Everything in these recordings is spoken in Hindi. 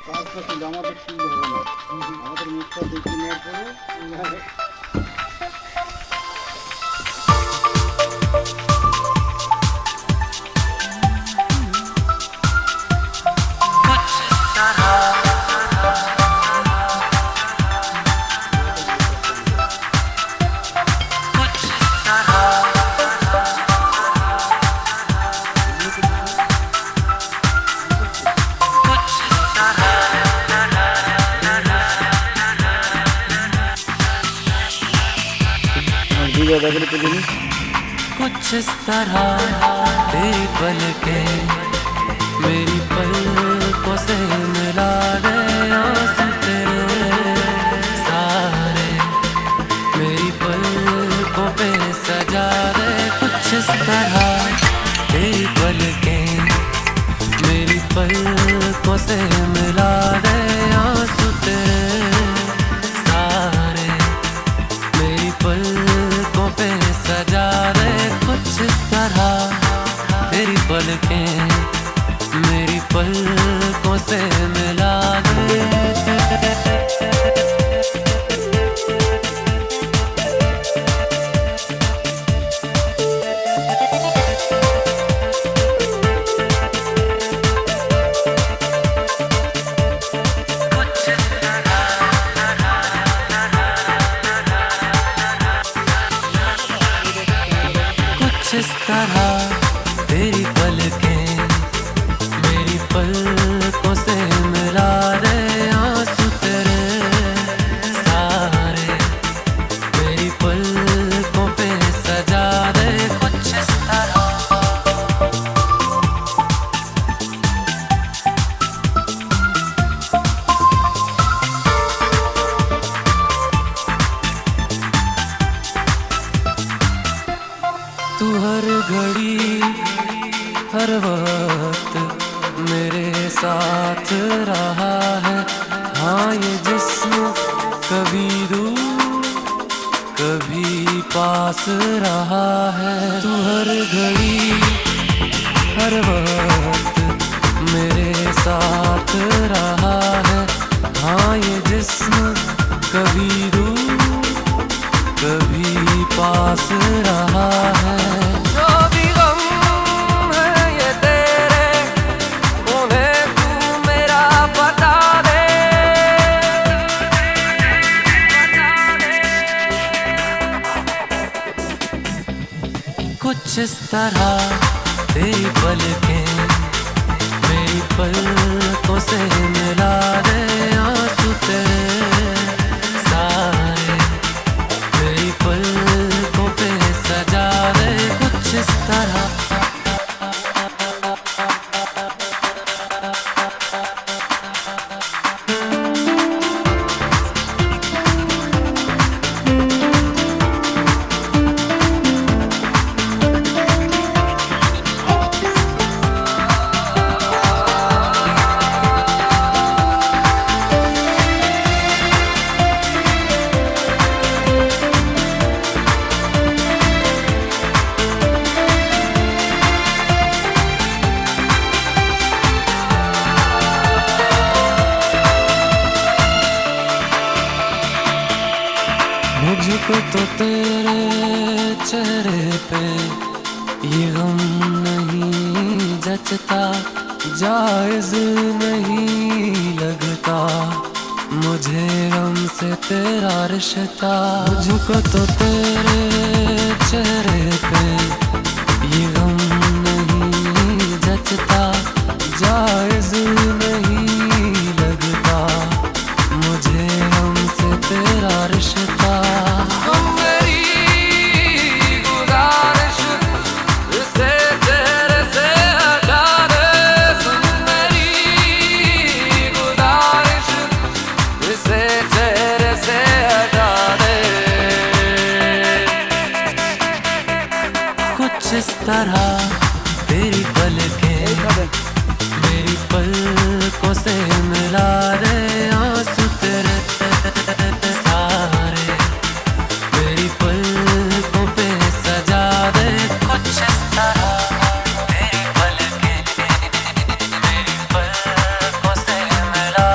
কাজটা কিন্তু আমাদের ঠিক হবে না, আমাদের মুখটা দেখে নেওয়ার পরে कुछ इस तरह तेरी पलकें मेरी पलकों से मिला दे आंसू तेरे सारे मेरी पलकों पे सजा दे। कुछ इस तरह तेरी पलकें मेरी पलकों से मिला दे आंसू तेरे सारे मेरी पलकों पे सजा दे। कुछ इस तरह तेरी पलकें मेरी पलकों से मिला दे। इस तरह तेरी पलकें मेरी पलकों से मिला दे आंसू तेरे सारे मेरी पलकों पे सजा दे। कुछ इस तरह तू हर घड़ी हर वक्त मेरे साथ रहा है। हाँ ये जिस्म कभी दूर कभी पास रहा है। तू हर घड़ी हर वक्त मेरे साथ रहा है। हाँ ये जिस्म कभी दूर कभी पास रहा है। जो भी गम है ये तेरे उन्हें तू मेरा बता दे। कुछ इस तरह तेरी पलकें मेरी पलकों से मिला दे आंसू तेरे सारे मेरी पलकों पे सजा दे। कुछ इस तरह मुझको तो तेरे चेहरे पे ये गम नहीं जचता जायज नहीं लगता मुझे गम से तेरा रिश्ता। मुझको तो तेरे चेहरे पे ये गम नहीं जचता जायज नहीं लगता मुझे गम से तेरा रिश्ता। कुछ इस तरह तेरी पलकें मेरी पलकों से मिला दे आंसू तेरे सारे मेरी पलकों पे सजा दे। कुछ इस तरह तेरी पलकें मेरी पलकों से मिला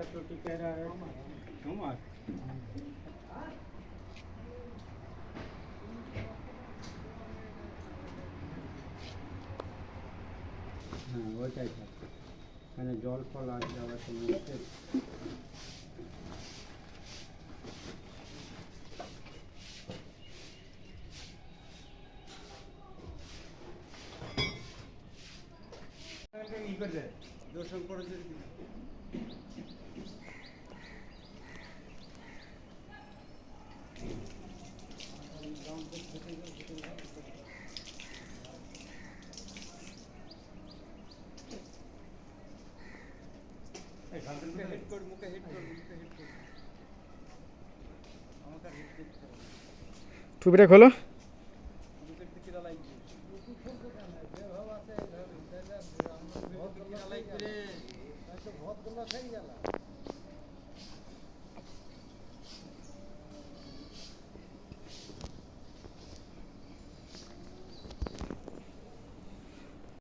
इसका चोटी कह रहा है समाज हाँ ওইটাই থাকে মানে জল ফল আজ যাওয়ার সময় ই করে দর্শন করে যদি মুখে হিট কর মুখে হিট কর মুখে হিট কর আমাকে হিট করতে হবে টুপিটা খোলো মুখের থেকে কিরা লাগবে মুখে খুলতে কেন যে ভাব আছে বহুত কিরা লাগবে রে তো বহুত গুলো খাই গেল